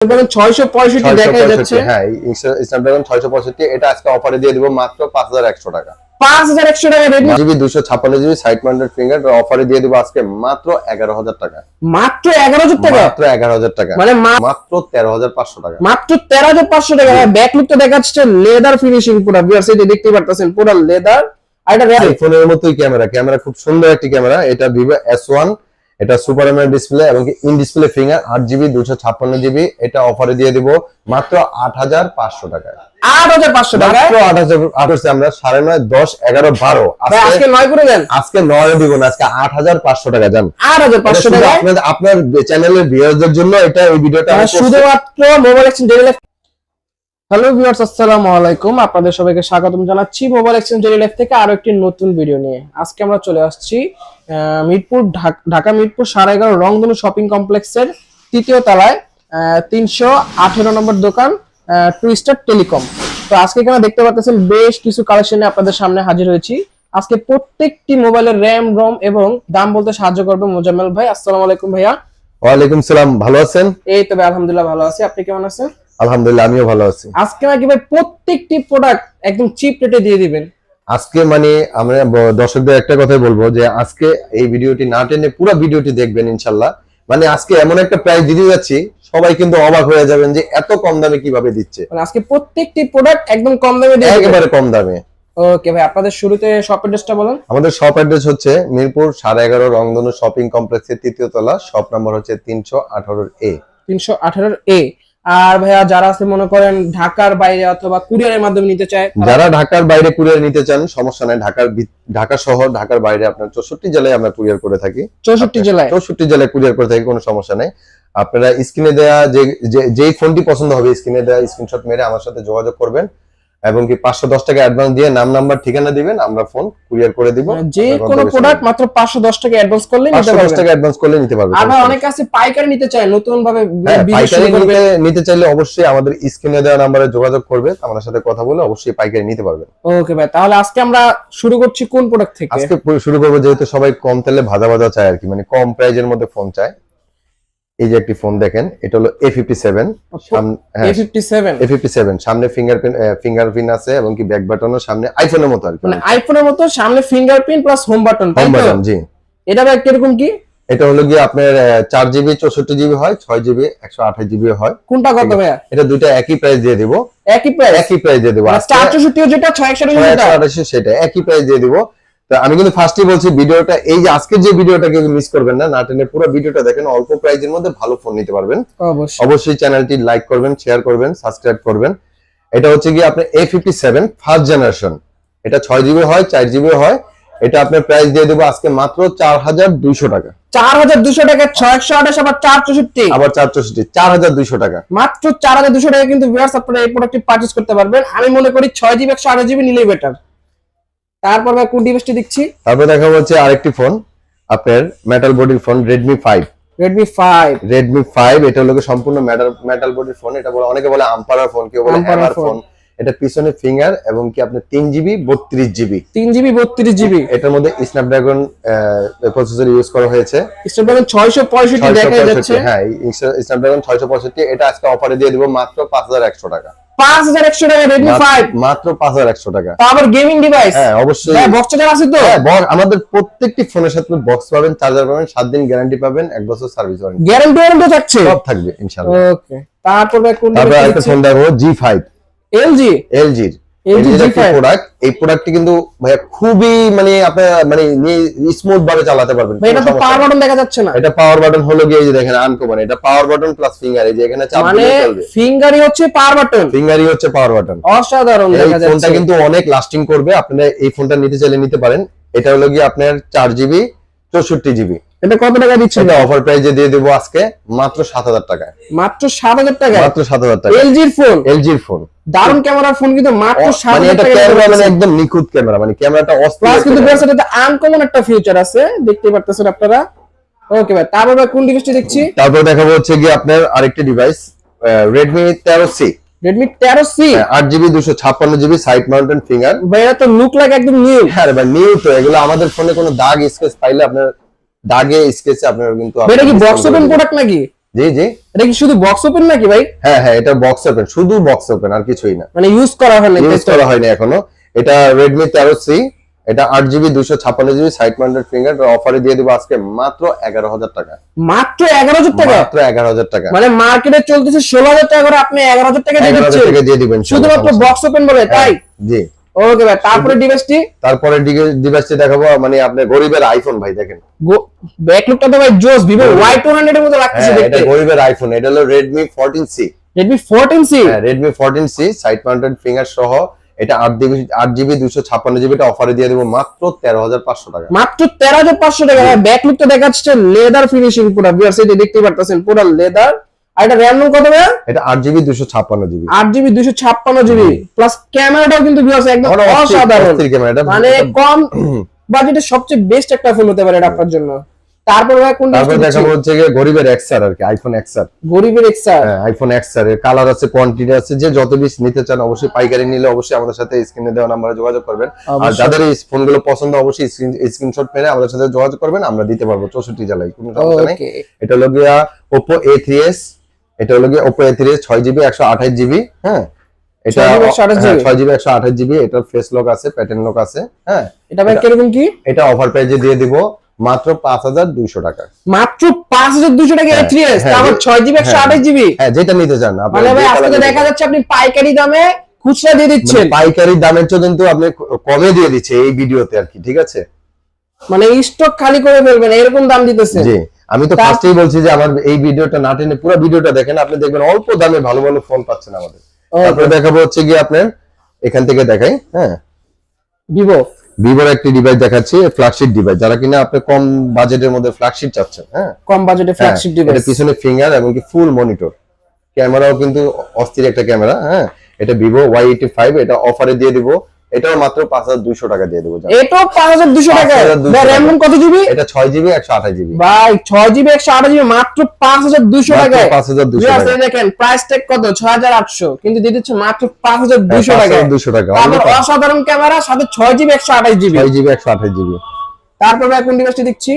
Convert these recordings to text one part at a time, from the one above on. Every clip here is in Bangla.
665 দেখা যাচ্ছে। হ্যাঁ, স্ন্যাপড্রাগন 665 এটা আজকে অফারে দিয়ে দিব মাত্র 5100 টাকা। 5100 টাকা Redmi GB 256 GB side mounted finger অফারে দিয়ে দিব আজকে মাত্র 11000 টাকা। মাত্র 11000 টাকা? মাত্র 11000 টাকা, মানে মাত্র 13500 টাকা। মাত্র 13500 টাকা। ব্যাক লুকটা দেখাচ্ছে লেদার ফিনিশিং পুরো, ভিউয়ার্স এই যে দেখতে পারতেছেন পুরো লেদার। আর এটা আইফোনের মতোই ক্যামেরা খুব সুন্দর একটি ক্যামেরা। এটা Vivo S1, এটা সুপার AMOLED ডিসপ্লে এবং in display finger 8GB 256GB। এটা অফারে দিয়ে দিব মাত্র 8500 টাকা। 8500 টাকা? মাত্র 8000 আমরা 9.5 10 11 12 আজকে 9 করে দেন। আজকে 9 দিব না, আজকে 8500 টাকা জান। 8500 টাকা আপনার চ্যানেলের ভিউয়ারদের জন্য এটা এই ভিডিওটা আমি শুধুমাত্র mobile exchange daily life. Hello viewers, আসসালামু আলাইকুম। আপনাদের সবাইকে স্বাগতম জানাচ্ছি মোবাইল এক্সচেঞ্জ ডেইলি লাইফ থেকে আরো একটি নতুন ভিডিও নিয়ে। আজকে আমরা চলে আসছি মিরপুর ঢাকা মিরপুর 11.5 রংধনু শপিং কমপ্লেক্সের তৃতীয় তলায় 318 নম্বর দোকান টুইস্টার টেলিকম। তো আজকে এখানে দেখতে পাচ্ছেন বেশ কিছু কালেকশনে আপনাদের সামনে হাজির হয়েছি। আজকে প্রত্যেকটি মোবাইলের র্যাম রম এবং দাম বলতে সাহায্য করবে মোজাম্মেল ভাই। আসসালামু আলাইকুম ভাইয়া। ওয়ালাইকুম সালাম, ভালো আছেন? এই তো ভাই আলহামদুলিল্লাহ ভালো আছি, আপনি কেমন আছেন? আলহামদুলিল্লাহ আমিও ভালো আছি। আজকে নাকি ভাই প্রত্যেকটি প্রোডাক্ট একদম চিপ রেটে দিয়ে দিবেন? আজকে মানে আমরা দর্শকদের একটা কথাই বলবো যে আজকে এই ভিডিওটি না টেনে পুরো ভিডিওটি দেখবেন ইনশাআল্লাহ। মানে আজকে এমন একটা প্রাইস দিতে যাচ্ছি সবাই কিন্তু অবাক হয়ে যাবেন যে এত কম দামে কিভাবে দিচ্ছে। মানে আজকে প্রত্যেকটি প্রোডাক্ট একদম কম দামে দিয়ে দিবেন, একেবারে কম দামে। ওকে ভাই, আপনাদের শুরুতে শপ অ্যাড্রেসটা বলুন। আমাদের শপ অ্যাড্রেস হচ্ছে মিরপুর 11.5 রংধনু শপিং কমপ্লেক্সের তৃতীয় তলা, শপ নম্বর হচ্ছে 318A। 318A। আর ভাইয়া যারা আছে মনে করেন ঢাকার বাইরে অথবা কুরিয়ারের মাধ্যমে নিতে চায়, যারা ঢাকার বাইরে কুরিয়ার নিতে চান সমস্যা নাই। ঢাকা শহর ঢাকার বাইরে আপনার 64 জেলায় আমরা কুরিয়ার করে থাকি। 64 জেলায় কুরিয়ার করে থাকি, কোনো সমস্যা নাই। আপনারা স্ক্রিনে দেয়া যেই ফোনটি পছন্দ হবে স্ক্রিনে দেয়া স্ক্রিনশট মেরে আমার সাথে যোগাযোগ করবেন এবং কি 510 টাকা অ্যাডভান্স দিয়ে নাম নাম্বার ঠিকানা দিবেন, আমরা ফোন কুরিয়ার করে দিব। যে কোনো প্রোডাক্ট মাত্র 510 টাকা অ্যাডভান্স করলে নিতে পারবেন। 510 টাকা অ্যাডভান্স করলে নিতে পারবেন। আর ভাই অনেকে আছে পাইকারি নিতে চায়, নতুন ভাবে পাইকারি নিতে চাইলে অবশ্যই আমাদের স্ক্রিনে দেওয়া নম্বরে যোগাযোগ করবে, আমাদের সাথে কথা বলে অবশ্যই পাইকারি নিতে পারবেন। ওকে ভাই, তাহলে আজকে আমরা শুরু করছি কোন প্রোডাক্ট থেকে? আজকে শুরু করব যেহেতু সবাই কম তেলে ভাজা চায় আর কি, মানে কম প্রাইজের মধ্যে ফোন চায়। এই যে একটি ফোন দেখেন, এটা হলো A57। A57 সামনে ফিঙ্গারপ্রিন্ট আছে এবং কি ব্যাক বাটনও সামনে আইফোনের মতো আর কি, মানে আইফোনের মতো সামনে ফিঙ্গারপ্রিন্ট প্লাস হোম বাটন। জি। এটা ভাই কিরকম কি? এটা হলো কি আপনার 4GB 64GB হয়, 6GB 128GB হয়। কোনটা কত ভাইয়া? এটা দুটো একই প্রাইস দিয়ে দিব। একই প্রাইস দিয়ে দিব। 464 যেটা 628 সেটা একই প্রাইস দিয়ে দিব। তো আমি কিন্তু ফার্স্টই বলছি ভিডিওটা, এই যে আজকের যে ভিডিওটাকে মিস করবেন না, না টেনে পুরো ভিডিওটা দেখেন। অল্প প্রাইজের মধ্যে ভালো ফোন নিতে পারবেন। অবশ্যই চ্যানেলটি লাইক করবেন, শেয়ার করবেন, সাবস্ক্রাইব করবেন। এটা হচ্ছে কি আপনার A57 ফার্স্ট জেনারেশন। এটা 6GB হয়, 4GB হয়। এটা আপনার প্রাইস দিয়ে দেব আজকে মাত্র 4200 টাকা। 4200 টাকা 628 আবার 464 4200 টাকা, মাত্র 4200 টাকা কিন্তু ভিউয়ার্স আপনারা এই প্রোডাক্টটি পারচেজ করতে পারবেন। আমি মনে করি 6GB 128GB নিলেই বেটার। তারপর ভাই কোন ডিভাইসটি দেখছি? তারপর দেখা হচ্ছে আরেকটি ফোন আপনার মেটাল বডির ফোন Redmi 5। এটা হলো সম্পূর্ণ মেটাল বডির ফোন। এটা বলে অনেকে বলে আমপারার ফোন, কেউ বলে হ্যামার ফোন। এটা পিছনে ফিঙ্গার এবং কি আপনার 3GB 32GB। এটার মধ্যে স্ন্যাপড্রাগন প্রসেসর ইউজ করা হয়েছে। স্ন্যাপড্রাগন 665 দেখা যাচ্ছে। হ্যাঁ, স্ন্যাপড্রাগন 665 এটা আজকে অফারে দিয়ে দিব মাত্র 5100 টাকা। 5100 টাকা Redmi 5, মাত্র 5100 টাকা। আবার গেমিং ডিভাইস? হ্যাঁ অবশ্যই। হ্যাঁ, বক্স চার্জার আছে তো? হ্যাঁ, আমাদের প্রত্যেকটি ফোনের সাথে বক্স পাবেন, চার্জার পাবেন, 7 দিন গ্যারান্টি পাবেন, 1 বছর সার্ভিস ওয়ারেন্টি। গ্যারান্টি থাকছে? সব থাকবে ইনশাআল্লাহ। ওকে, তারপর কোন একটা ফোন দেখো G5 LG প্রোডাক্ট। এই প্রোডাক্টটি কিন্তু ভাই খুবই মানে আপনারা মানে স্মুথ ভাবে চালাতে পারবেন। এটা তো পাওয়ার বাটন দেখা যাচ্ছে না। এটা পাওয়ার বাটন হলো গিয়ে এই যে দেখেন আনকমন। এটা পাওয়ার বাটন প্লাস ফিঙ্গার, এই যে এখানে চাপ দিলে চলবে। ফিঙ্গারই হচ্ছে পাওয়ার বাটন। অসাধারণ দেখা যাচ্ছে। এই ফোনটা কিন্তু অনেক লাস্টিং করবে। আপনারা এই ফোনটা নিতে চাইলে নিতে পারেন। এটা হলো গিয়ে আপনার 4GB 64GB। এটা কত টাকা দিচ্ছেন? এটা অফার প্রাইসে দিয়ে দেব আজকে মাত্র 7000 টাকায়। মাত্র 7000 টাকা? মাত্র 7000 টাকা। LG-র ফোন দারুন ক্যামেরার ফোন, কিন্তু মাত্র 7000 টাকা। ক্যামেরা মানে একদম নিখুঁত ক্যামেরা, মানে ক্যামেরাটা অস্থির। কিন্তু এটাতে আনকমন একটা ফিচার আছে, দেখতে পারতেছেন আপনারা। ওকে ভাই, তারপর কোন ডিভাইসটি দেখছি? তারপর দেখাবো হচ্ছে কি আপনার আরেকটি device Redmi 13C। 8GB 256GB side mounted finger. ভাই এটা তো লুক লাইক একদম নিউ। হ্যাঁ ভাই, নিউ তো। এগুলো আমাদের ফোনে কোনো দাগ স্কেচ পাইলে আপনার দাগে স্কেচে আপনার কিন্তু এটা কি বক্স ওপেন প্রোডাক্ট নাকি? জি জি, এটা কি শুধু বক্স ওপেন নাকি ভাই? হ্যাঁ হ্যাঁ, এটা বক্স ওপেন, শুধু বক্স ওপেন আর কিছুই না, মানে ইউজ করা হয় না, ইউজ করা হয়নি এখনো। এটা Redmi 13C, এটা 8GB 256GB side mounted finger, অফারে দিয়ে দিব আজকে মাত্র 11,000 টাকা। মাত্র 11,000 টাকা? মাত্র 11,000 টাকা। মানে মার্কেটে চলতেছে 16,000 টাকা করে, আপনি 11,000 টাকা দিয়ে 11,000 দিচ্ছেন টাকা দিয়ে দিবেন শুধুমাত্র বক্স ওপেন বলে, তাই? জি। ওকে ভাই, তারপরে ডিভাইসটি? তারপরে ডিভাইসটি দেখাবো, মানে আপনার গরিবের আইফোন ভাই, দেখেন ব্যাক লুকটা তো ভাই জোস, Vivo Y200 এর মতো লাগতেছে এটা দেখতে। গরিবের আইফোন, এটা হলো Redmi 14C। Redmi 14C? হ্যাঁ, Redmi 14C side mounted finger সহ, এটা 8GB 256GB, এটা অফারে দিয়ে দেবো মাত্র 13,500 টাকা। মাত্র 13,500 টাকা। ব্যাক লুকটা দেখাচ্ছে লেদার ফিনিশিং পুরো, ভিউয়ার্স এই যে দেখতেই পারতেছেন পুরো লেদার। আর এটা RAM কত ভাই? এটা 8GB 256GB। 8GB 256GB plus ক্যামেরাটাও কিন্তু ভিউয়ার্স একদম অসাধারণ, মানে কম বাজেটে সবচেয়ে বেস্ট একটা ফোন হতে পারে এটা আপনার জন্য। তারপর ভাই কোন তারপর দেখাবো হচ্ছে গরিবের XR আর কি, আইফোন XR। গরিবের XR? হ্যাঁ, আইফোন XR এর কালার আছে, কোয়ান্টিটি আছে, যে যত পিস নিতে চান অবশ্যই পাইকারি নিলে অবশ্যই আমাদের সাথে স্ক্রিনে দেওয়া নম্বরে যোগাযোগ করবেন। আর যাদের এই ফোনগুলো পছন্দ অবশ্যই স্ক্রিনশট মেরে আমাদের সাথে যোগাযোগ করবেন, আমরা দিতে পারবো 64 জেলায়, কোনো সমস্যা নেই। এটা হলো গিয়া Oppo A3s, এটা হলো গিয়া Oppo A3s 6GB 128GB। হ্যাঁ, এটা 6GB 128GB, এটা ফেস লক আছে, প্যাটার্ন লক আছে। হ্যাঁ, এটা ভাই কিরকম কি? এটা অফার প্রাইসে দিয়ে দিব মাত্র 5,200 টাকা। মাত্র 5,200 টাকা A3s, তারপর 6GB 128GB? হ্যাঁ, যেটা নিতে চান আপনি। মানে ভাই আজকে দেখা যাচ্ছে আপনি পাইকারি দামে খুচরা দিয়ে দিচ্ছেন। পাইকারি দামের চেয়ে কিন্তু আপনি কমে দিয়ে দিচ্ছে এই ভিডিওতে আর কি, ঠিক আছে? মানে স্টক খালি করে ফেলবেন এরকম দাম দিতেছেন। জি, আমি তো ফার্স্টেই বলছি যে আমার এই ভিডিওটা না টেনে পুরো ভিডিওটা দেখেন, আপনি দেখবেন অল্প দামে ভালো ভালো ফোন পাচ্ছেন আমাদের। তারপরে দেখাবো হচ্ছে কি আপনার এখান থেকে দেখাই। হ্যাঁ, ভিভোর একটি ডিভাইস দেখাচ্ছি, ফ্ল্যাগশিপ ডিভাইস, যারা কিনা আপনি কম বাজেটের মধ্যে ফ্ল্যাগশিপ চাচ্ছেন। হ্যাঁ, কম বাজেটে ফ্ল্যাগশিপ ডিভাইস। এটা পিছনে ফিঙ্গার এবং কি ফুল মনিটর, ক্যামেরাও কিন্তু অস্থির একটা ক্যামেরা। হ্যাঁ, এটা Vivo Y85, এটা অফারে দিয়ে দিব, এটাও মাত্র 5,200 টাকা দিয়ে দেবো। এটাও 5,200 টাকা? RAM কত জিবি? এটা 6GB 128GB। ভাই 6GB 128GB মাত্র 5,200 টাকায়? 5,200 টাকা। দেখেন প্রাইস ট্যাগ কত, 6,800, কিন্তু দিয়ে দিচ্ছে মাত্র 5,200 টাকা। 5,200 টাকা। আবার অসাধারণ ক্যামেরা, সাথে 6GB 128GB। 6GB 128GB। তারপর ভাই কোন ডিভাইসটি দেখছি?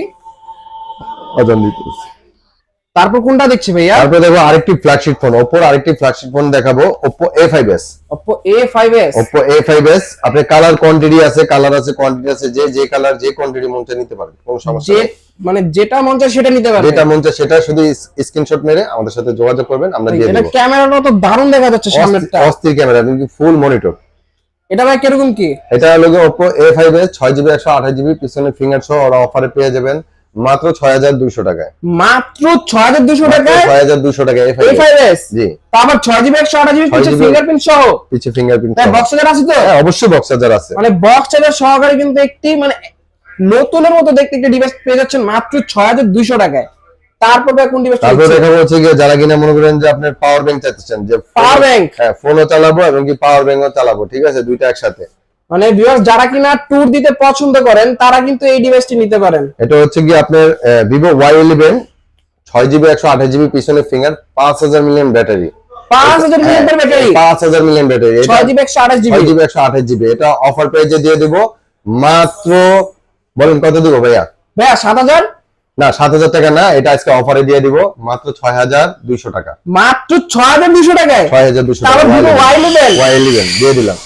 তারপর কোনটা দেখছি ভাইয়া? তারপর দেখো আরেকটি ফ্ল্যাগশিপ ফোন, Oppo আরেকটি ফ্ল্যাগশিপ ফোন দেখাবো, Oppo A5s। Oppo A5s? Oppo A5s, আপনি কালার কোয়ান্টিটি আছে, কালার আছে, কোয়ান্টিটি আছে, যে কালার যে কোয়ান্টিটি মন চায় নিতে পারেন, কোনো সমস্যা নেই। মানে যেটা মন চায় সেটা নিতে পারবেন? যেটা মন চায় সেটা, শুধু স্ক্রিনশট মেরে আমাদের সাথে যোগাযোগ করবেন, আমরা দিয়ে দেব। এটা ক্যামেরাটা তো দারুণ দেখা যাচ্ছে সামনেরটা, অস্থির ক্যামেরা, কিন্তু ফুল মনিটর। এটা ভাই কিরকম কি? এটা হলো Oppo A5s 6GB 128GB, পিছনে ফিঙ্গার সহ ওরা অফারে পেয়ে যাবেন মাত্র 6,200 টাকায়। মাত্র 6,200 টাকায়? 6,200 টাকা A5s? জি। তারপর 6GB 128GB পিছে ফিঙ্গারপ্রিন্ট সহ? পিছে ফিঙ্গারপ্রিন্ট সহ। বক্স চার্জার আছে তো? হ্যাঁ, অবশ্যই বক্স চার্জার আছে। মানে বক্স চার্জার সহকারে কিন্তু একটি মানে নতুনের মতো দেখতে একটা ডিভাইস পেয়ে যাচ্ছেন মাত্র 6,200 টাকায়। তারপর কোন ডিভাইস? তারপর দেখাবো হচ্ছে কি, যারা কিনা মনে করেন যে আপনার পাওয়ার ব্যাংক চাচ্ছেন, যে পাওয়ার ব্যাংক, হ্যাঁ, ফোনও চালাবো এবং কি পাওয়ার ব্যাংকও চালাবো, ঠিক আছে, দুইটা একসাথে। মানে ভিউয়ার্স যারা কিনা ট্যুর দিতে পছন্দ করেন তারা কিন্তু এই ডিভাইসটি নিতে পারেন। এটা হচ্ছে কি আপনার Vivo Y11 6GB 128GB, পিছনে finger, 5,000 million battery. 5,000 million battery? 5,000 million battery, 6GB 128GB? 6GB 128GB, এটা অফার প্রাইসে দিয়ে দেব মাত্র, বলেন কত দিব ভাইয়া? ভাইয়া 7,000? না, 7,000 টাকা না, এটা আজকে অফারে দিয়ে দিব মাত্র 6,200 টাকা। মাত্র 6,200 টাকায়? 6,200 তারপর টাকা। Vivo Y11 দিয়ে দিলাম।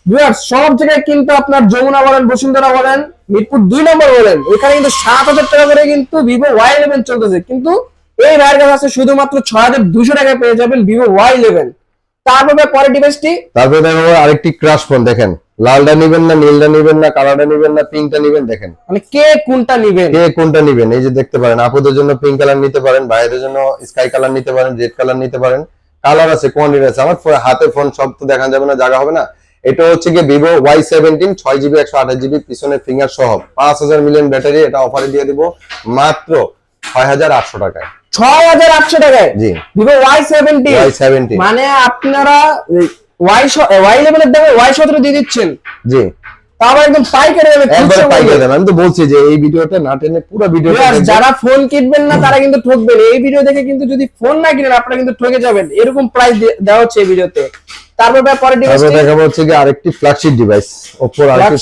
ভিউয়ার্স সব জায়গায় কিন্তু আপনার যমুনা বলেন, বসুন্ধরা বলেন, মিরপুর 2 নম্বর বলেন, ওখানে কিন্তু 7,000 টাকা করে কিন্তু Vivo Y11 চলতেছে, কিন্তু এই ভাইয়ের কাছে আছে শুধুমাত্র 6,200 টাকায় পেয়ে যাবেন Vivo Y11। তারপরে পরের ডিভাইসটি? তারপরে দেখো আরেকটি ক্রাশ ফোন, দেখেন লালটা নিবেন না, নীলটা নিবেন না, কালারটা নিবেন না, পিঙ্কটা নিবেন, দেখেন মানে কে কোনটা নিবেন? এই যে দেখতে পারেন, আপুদের জন্য পিঙ্ক কালার নিতে পারেন, ভাইদের জন্য স্কাই কালার নিতে পারেন, রেড কালার নিতে পারেন, কালার আছে, কোয়ান্টিটি আছে। আমার হাতে ফোন সব তো দেখা যাবে না, জায়গা হবে না। এটা হচ্ছে কি Vivo Y17 6GB 128GB, পিছনে ফিঙ্গার সহ, 5,000 মিলিয়ন ব্যাটারি, এটা অফারে দিয়ে দিব মাত্র 6,800 টাকায়। 6,800 টাকায়? জি, Vivo Y17। মানে আপনারা Y11 এর দামে Y17 দিয়ে দিচ্ছেন? জি, তাও একদম পাইকারি দামে। আমি তো বলছি যে এই ভিডিওটা না টেনে পুরো ভিডিওটা, যারা ফোন কিনবেন না তারা কিন্তু ঠকবেন। এই ভিডিও দেখে কিন্তু যদি ফোন না কিনেন আপনারা কিন্তু ঠকে যাবেন, এরকম প্রাইস দেওয়া হচ্ছে এই ভিডিওতে। তারপর পরের ডিভাইস দেখাবো হচ্ছে কি আরেকটি ফ্ল্যাগশিপ ডিভাইস, Oppo আরেকটি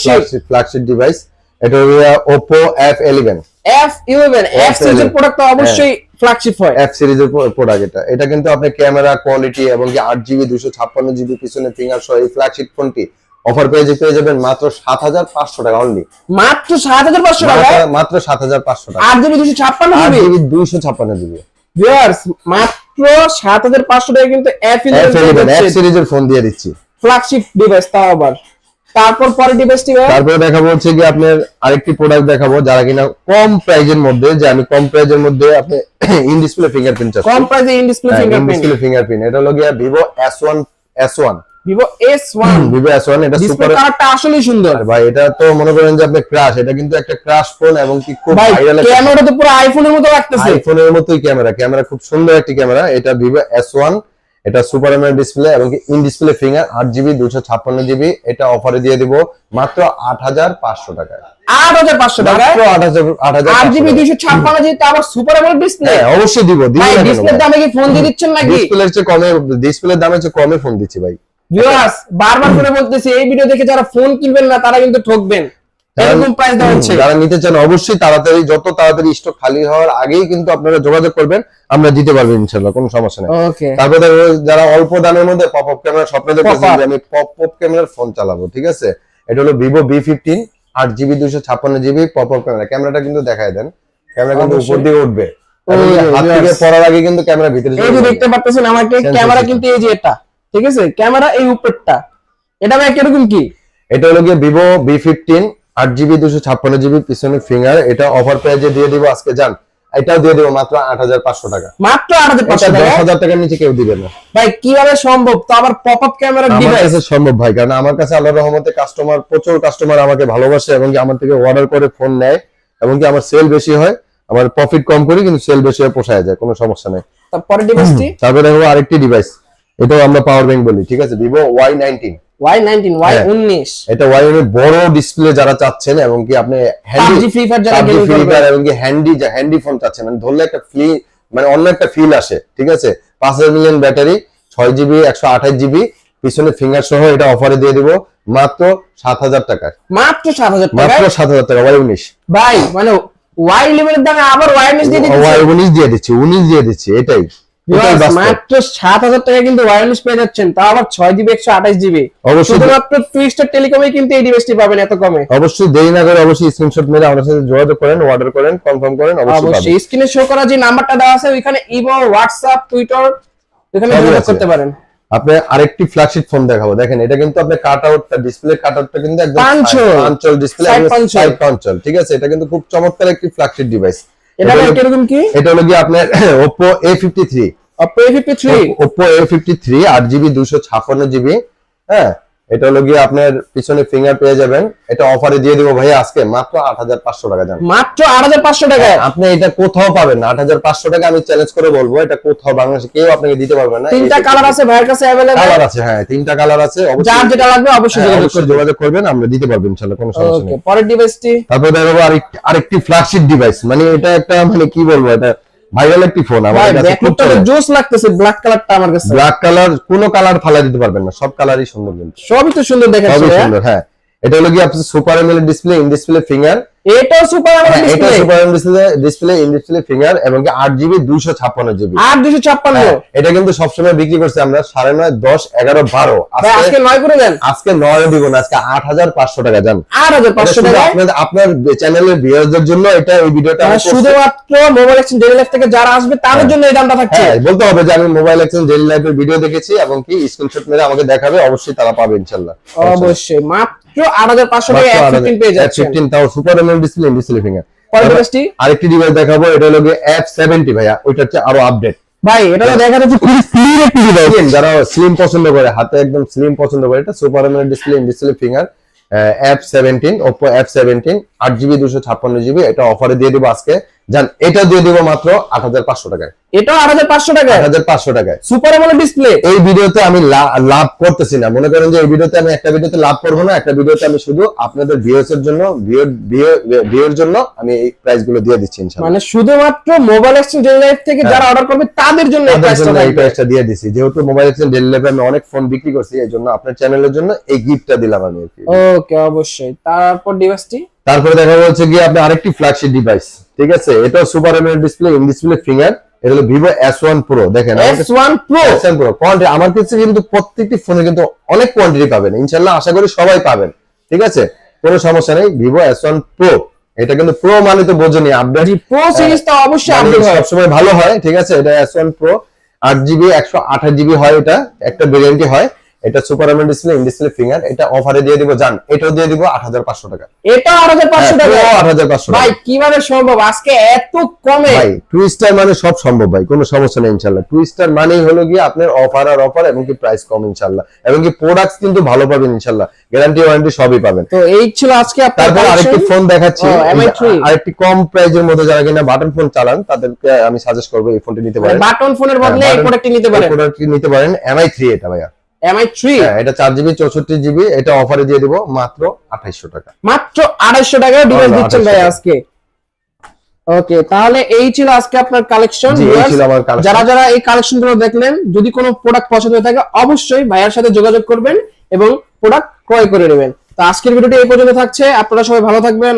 ফ্ল্যাগশিপ ডিভাইস, এটা হলো Oppo F11। F11 F সিরিজের প্রোডাক্ট তো অবশ্যই ফ্ল্যাগশিপ হয়। F সিরিজের প্রোডাক্ট এটা কিন্তু আপনি ক্যামেরা কোয়ালিটি এবং কি 8GB 256GB পিছনে ফিঙ্গার সহ এই ফ্ল্যাগশিপ ফোনটি অফার পেজে পেয়ে যাবেন মাত্র 7500 টাকা অনলি। মাত্র 7500 টাকা, মাত্র 7500 টাকা। 8GB 256GB 8GB 256GB viewers, মাত্র 7500 টাকা কিন্তু F11 F সিরিজের ফোন দিয়ে দিচ্ছি, ফ্ল্যাগশিপ ডিভাইস তাও আবার। তারপর পরে ডিভাইসটি তারপরে দেখাবো হচ্ছে কি আপনার আরেকটি প্রোডাক্ট দেখাবো যারা কিনা কম প্রাইজের মধ্যে, যে আমি কম প্রাইজের মধ্যে আপনি ইন ডিসপ্লে ফিঙ্গারপ্রিন্ট চাচ্ছেন, কম প্রাইসে ইন ডিসপ্লে ফিঙ্গারপ্রিন্ট এটা হলো গিয়া Vivo S1 Vivo S1 এটা ডিসপ্লে সুপার কালারটা আসলেই সুন্দর ভাই। এটা তো মনে করেন যে আপনি ক্রাশ, এটা কিন্তু একটা ক্রাশ ফোন এবং কি খুব ভাই, ভাইরাল, ক্যামেরাটা তো পুরো আইফোনের মতো লাগতেছে, আইফোনের মতোই ক্যামেরা খুব সুন্দর একটি ক্যামেরা। এটা Vivo S1, এটা সুপার এমএলইডি ডিসপ্লে এবং কি in display finger 8GB 256GB। এটা অফারে দিয়ে দিব মাত্র 8500 টাকায়। 8500 টাকা, মাত্র 8500 8GB 256GB তো আবার সুপার আমোলেড ডিসপ্লে। হ্যাঁ অবশ্যই দিব ভাই ডিসপ্লের দামে কি ফোন দিয়ে দিচ্ছেন নাকি? ডিসপ্লের চেয়ে কমে, ডিসপ্লের দামে চেয়ে কমে ফোন দিচ্ছি ভাই। ভিউয়ার্স, বারবার করে বলতেছি এই ভিডিও দেখে যারা ফোন কিনবেন না তারা কিন্তু ঠকবেন, এরকম প্রাইস দেওয়া হচ্ছে। যারা নিতে চান অবশ্যই তাড়াতাড়ি, যত তাড়াতাড়ি স্টক খালি হওয়ার আগেই কিন্তু আপনারা যোগাযোগ করবেন, আমরা দিতে পারবো ইনশাআল্লাহ, কোনো সমস্যা নেই। ওকে, তারপরে যারা অল্প দামের মধ্যে পপ আপ ক্যামেরা স্বপ্ন দেখতেছেন যে আমি পপ আপ ক্যামেরার ফোন চালাবো, ঠিক আছে, এটা হলো Vivo V15 8GB 256GB pop up camera. ক্যামেরাটা কিন্তু দেখায় দেন, ক্যামেরা কিন্তু উপর দিকে উঠবে, হাত থেকে পড়ার আগে কিন্তু ক্যামেরা ভিতরে এই যে দেখতে পাচ্ছেন আমাকে ক্যামেরা কিন্তু এই যে এটা, ঠিক আছে, ক্যামেরা এই উপরটা, এটা ভাই কিরকম কি? এটা হলো গিয়ে Vivo V15 8GB 256GB পিছনে ফিঙ্গার। এটা অফার প্রাইজে দিয়ে দিব আজকে, জান এটাও দিয়ে দিব মাত্র 8500 টাকা। মাত্র 8500 টাকা, 10000 টাকার নিচে কেউ দিবে না ভাই। কিভাবে সম্ভব? তো আবার পপ আপ ক্যামেরার আমার ডিভাইস কাছে সম্ভব ভাই, কারণ আমার কাছে আল্লাহর রহমতে প্রচুর কাস্টমার আমাকে ভালোবাসে এবং কি আমার থেকে অর্ডার করে ফোন নেয় এবং কি আমার সেল বেশি হয়, আমার প্রফিট কম করি কিন্তু সেল বেশি হয়, পোষায় যায়, কোনো সমস্যা নেই। তারপরে ডিভাইসটি, তারপরে দেখো আরেকটি ডিভাইস, এটাও আমরা পাওয়ার ব্যাংক বলি, ঠিক আছে, Vivo Y19 Y19 এটা Y19 বড় ডিসপ্লে যারা চাচ্ছেন এবং কি আপনি PUBG Free Fire যারা গেমিং করবেন এবং কি হ্যান্ডি ফোন চাচ্ছেন, মানে ধরলে একটা মানে অন্য একটা ফিল আসে, ঠিক আছে। 5000 মিলিয়ন ব্যাটারি, 6GB 128GB পিছনে ফিঙ্গার সহ, এটা অফারে দিয়ে দিব মাত্র 7000 টাকায়। মাত্র 7000 টাকা, মাত্র 7000 টাকা Y19 ভাই। মানে Y11 এর দামে আবার Y19 দিয়ে দিচ্ছেন। Y19 দিয়ে দিচ্ছি, 19 দিয়ে দিচ্ছি, এটাই মাত্র 7000 টাকা কিন্তু Y19 পেয়ে যাচ্ছেন, তাও আবার 6GB 128GB। অবশ্যই শুধুমাত্র টুইস্টার টেলিকমে কিন্তু এই ডিভাইসটি পাবেন এত কমে। অবশ্যই দেরি না করে অবশ্যই স্ক্রিনশট মেরে আমাদের সাথে যোগাযোগ করেন, অর্ডার করেন, কনফার্ম করেন, অবশ্যই স্ক্রিনে শো করা যে নাম্বারটা দেওয়া আছে ওইখানে ইমো, হোয়াটসঅ্যাপ, টুইটার এখানে যোগাযোগ করতে পারেন। আপনি আরেকটি ফ্ল্যাগশিপ ফোন দেখাবো, দেখেন এটা কিন্তু আপনি কাট আউটটা, ডিসপ্লে কাট আউটটা কিন্তু একদম পাঞ্চল ডিসপ্লে, সাইড পাঞ্চল, ঠিক আছে। এটা কিন্তু খুব চমৎকার একটি ফ্ল্যাগশিপ ডিভাইস। এটা কিরকম কি? এটা হলো কি আপনার Oppo A53 Oppo A53 8GB 256GB। হ্যাঁ, এটা হলো গিয়ে আপনার পিছনে ফিঙ্গার পেয়ে যাবেন। এটা অফারে দিয়ে দিব ভাই আজকে মাত্র 8500 টাকা। জান মাত্র 8500 টাকা আপনি এটা কোথাও পাবেন না। 8500 টাকা আমি চ্যালেঞ্জ করে বলবো, এটা কোথাও বাংলাদেশে কেউ আপনাকে দিতে পারবে না। তিনটা কালার আছে ভাইয়ের কাছে अवेलेबल, কালার আছে, হ্যাঁ তিনটা কালার আছে। যার যেটা লাগবে অবশ্যই যোগাযোগ করবেন, আমরা দিতে পারবো ইনশাআল্লাহ, কোনো সমস্যা নেই। ওকে, পরের ডিভাইসটি, তারপর দেখাবো আরেকটি ফ্ল্যাগশিপ ডিভাইস, মানে এটা একটা মানে কি বলবো, এটা ভাইরাল একটি ফোন আমার কাছে, খুব জোস লাগতেছে। ব্ল্যাক কালারটা আমার কাছে, ব্ল্যাক কালার কোনো কালার ফালা দিতে পারবেন না, সব কালারই সুন্দর, কিন্তু সবই তো সুন্দর দেখাচ্ছে, সবই সুন্দর। হ্যাঁ, এটা হলো কি আপনার super MLED display, in display finger. এটাও সুপার এমএলইডি ডিসপ্লে, এটা super MLED display, in display finger এবং কি 8GB 256GB। 8256, এটা কিন্তু সবসময় বিক্রি করছি আমরা 9.5 10 11 12। আজকে 9 করে দেন, আজকে 9 দিব না, আজকে 8500 টাকা। জান 8500 টাকা আপনার চ্যানেলের ভিউয়ারদের জন্য এটা, এই ভিডিওটা শুধুমাত্র মোবাইল এক্সচেঞ্জ ডেইলি লাইফ থেকে যারা আসবে তাদের জন্য এই দামটা থাকছে। হ্যাঁ, বলতে হবে যে আমি মোবাইল এক্সচেঞ্জ ডেইলি লাইফের ভিডিও দেখেছি এবং কি স্ক্রিনশট মেরে আমাকে দেখাবে, অবশ্যই তারা পাবে ইনশাআল্লাহ। অবশ্যই মাত্র 8500 টাকা F15 পেয়ে যাচ্ছেন। F15 তাও super MLED display, in display finger. পরবর্তী আরেকটি ডিভাইস দেখাবো, এটা হলো F70 ভাইয়া, ওইটা হচ্ছে আরো আপডেট ভাই। এটা দেখা যাচ্ছে খুব স্লিম একটি ডিভাইস, যারা স্লিম পছন্দ করে, হাতে একদম স্লিম পছন্দ করে, এটা super MLED display, in display finger F17 Oppo F17 8GB 256GB। এটা অফারে দিয়ে দিব আজকে, জান এটা দিয়ে দিব মাত্র 8500 টাকায়। এটাও 8500 টাকা, 8500 টাকায় সুপার আমোলেড ডিসপ্লে। এই ভিডিওতে আমি লাভ করতেছি না, মনে করেন যে এই ভিডিওতে আমি একটা ভিডিওতে লাভ করবো না, একটা ভিডিওতে আমি শুধু আপনাদের ভিউয়ার্স এর জন্য, ভিউয়ার জন্য আমি এই প্রাইস গুলো দিয়ে দিচ্ছি ইনশাআল্লাহ। মানে শুধুমাত্র মোবাইল এক্সচেঞ্জ ডেইলি লাইফ থেকে যারা অর্ডার করবে তাদের জন্য এই প্রাইসটা দিয়ে দিছি, যেহেতু মোবাইল এক্সচেঞ্জ ডেইলি লাইফে আমি অনেক ফোন বিক্রি করছি, এই জন্য আপনার চ্যানেলের জন্য এই গিফটটা দিলাম আমি। ওকে, অবশ্যই। তারপর ডিভাইসটি, তারপরে দেখা যাচ্ছে কি আপনি আরেকটি ফ্ল্যাগশিপ ডিভাইস, ঠিক আছে, এটা super AMOLED display, in display finger. এটা হলো ভিভো S1 Pro। দেখেন S1 Pro, S1 Pro quantity আমার কাছে কিন্তু প্রত্যেকটি ফোনে কিন্তু অনেক কোয়ান্টিটি পাবেন ইনশাআল্লাহ, আশা করি সবাই পাবেন। ঠিক আছে, কোনো সমস্যা নেই। ভিভো S1 Pro, এটা কিন্তু প্রো মানে তো বোঝেনি আপডেট। প্রো সিরিজ তো অবশ্যই আপডেট হয়, সবসময় ভালো হয়। ঠিক আছে, এটা S1 Pro 8GB 128GB হয়, এটা একটা ভেরিয়েন্টই হয়। এটা super AMOLED display, in display finger. এটা অফারে দিয়ে দিব জান, এটাও দিয়ে দিব 8500 টাকা। এটা 8500 টাকা 8500 ভাই, কিভাবে সম্ভব আজকে এত কমে? ভাই টুইস্টার মানে সব সম্ভব ভাই, কোনো সমস্যা নেই ইনশাআল্লাহ। টুইস্টার মানেই হলো গিয়ে আপনার অফার আর অফার, এবং কি প্রাইস কম ইনশাআল্লাহ, এবং কি প্রোডাক্টস কিন্তু ভালো পাবেন ইনশাআল্লাহ, গ্যারান্টি ওয়ারেন্টি সবই পাবেন। তো এই ছিল আজকে আপনার তারপর আরেকটি ফোন দেখাচ্ছি, MI3, আরেকটি কম প্রাইজের মধ্যে যারা কিনা বাটন ফোন চালান তাদেরকে আমি সাজেস্ট করব এই ফোনটি নিতে পারেন। বাটন ফোনের বদলে এই প্রোডাক্টটি নিতে পারেন। প্রোডাক্টটি নিতে পারেন MI3, এটা ভাইয়া MI3, এটা 4GB 64GB, এটা অফারে দিয়ে দিব মাত্র 2800 টাকা। মাত্র 2800 টাকায় ডিভাইস দিচ্ছেন ভাই আজকে। ওকে, তাহলে এই ছিল আজকে আপনার কালেকশন। যারা যারা এই কালেকশন গুলো দেখলেন, যদি কোনো প্রোডাক্ট পছন্দ হয়ে থাকে অবশ্যই ভাইয়ার সাথে যোগাযোগ করবেন এবং প্রোডাক্ট ক্রয় করে নেবেন। তো আজকের ভিডিওটি এই পর্যন্ত থাকছে, আপনারা সবাই ভালো থাকবেন।